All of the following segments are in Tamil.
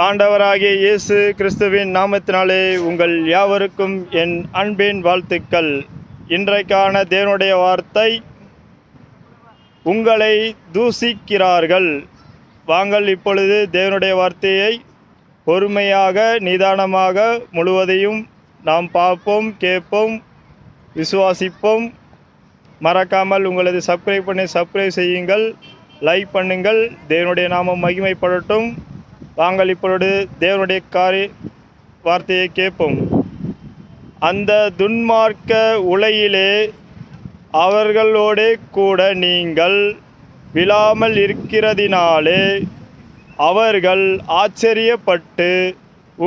ஆண்டவராகிய இயேசு கிறிஸ்துவின் நாமத்தினாலே உங்கள் யாவருக்கும் என் அன்பின் வாழ்த்துக்கள். இன்றைக்கான தேவனுடைய வார்த்தை, உங்களை தூசிக்கிறார்கள். வாங்கள் இப்பொழுது தேவனுடைய வார்த்தையை பொறுமையாக நிதானமாக முழுவதையும் நாம் பார்ப்போம், கேட்போம், விசுவாசிப்போம். மறக்காமல் உங்களது சப்ஸ்கிரைப் செய்யுங்கள், லைக் பண்ணுங்கள். தேவனுடைய நாமம் மகிமைப்படட்டும். வாங்கள் இப்பொழுது தேவனுடைய வார்த்தையை கேட்போம். அந்த துன்மார்க்க உலகிலே அவர்களோடு கூட நீங்கள் விழாமல் இருக்கிறதினாலே அவர்கள் ஆச்சரியப்பட்டு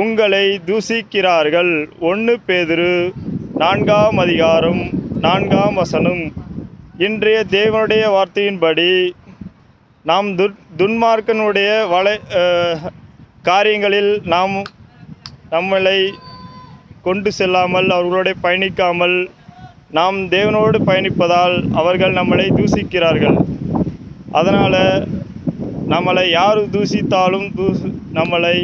உங்களை தூசிக்கிறார்கள். 1 பேதுரு 4ஆம் அதிகாரம் 4ஆம் வசனம். இன்றைய தேவனுடைய வார்த்தையின்படி நாம் துன்மார்க்கனுடைய காரியங்களில் நாம் நம்மளை கொண்டு செல்லாமல், அவர்களோடு பயணிக்காமல் நாம் தேவனோடு பயணிப்பதால் அவர்கள் நம்மளை தூசிக்கிறார்கள். அதனால் நம்மளை யார் தூசித்தாலும் நம்மளை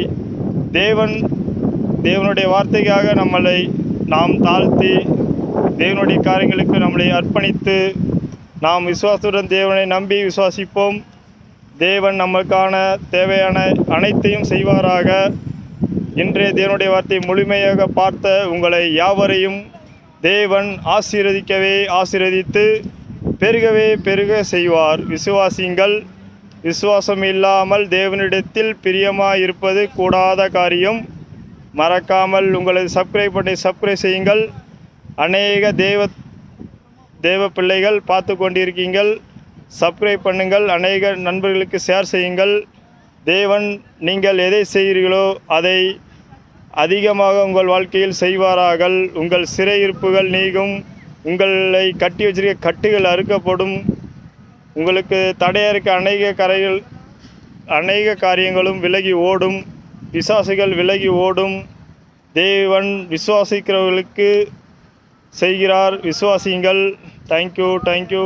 தேவனுடைய வார்த்தைக்காக நம்மளை நாம் தாழ்த்தி தேவனுடைய காரியங்களுக்கு நம்மளை அர்ப்பணித்து நாம் விசுவாசத்துடன் தேவனை நம்பி விசுவாசிப்போம். தேவன் நமக்கான தேவையான அனைத்தையும் செய்வாராக. இன்றைய தேவனுடைய வார்த்தை முழுமையாக பார்த்த உங்களை யாவரையும் தேவன் ஆசீர்வதித்து பெருக செய்வார். விசுவாசிங்கள். விசுவாசம் இல்லாமல் தேவனிடத்தில் பிரியமாயிருப்பது கூடாத காரியம். மறக்காமல் உங்களது சப்ஸ்கிரைப் செய்யுங்கள். அநேக தேவ பிள்ளைகள் பார்த்து கொண்டிருக்கீங்கள். சப்ஸ்கிரைப் பண்ணுங்கள். அநேக நண்பர்களுக்கு ஷேர் செய்யுங்கள். தேவன் நீங்கள் எதை செய்கிறீர்களோ அதை அதிகமாக உங்கள் வாழ்க்கையில் செய்வாராக. உங்கள் சிறையிருப்புகள் நீங்கும். உங்களை கட்டி வச்சிருக்க கட்டுகள் அறுக்கப்படும். உங்களுக்கு தடையாக இருக்க அநேக காரியங்களும் விலகி ஓடும். பிசாசுகள் விலகி ஓடும். தேவன் விசுவாசிக்கிறவர்களுக்கு செய்கிறார். விசுவாசியுங்கள். தேங்க்யூ.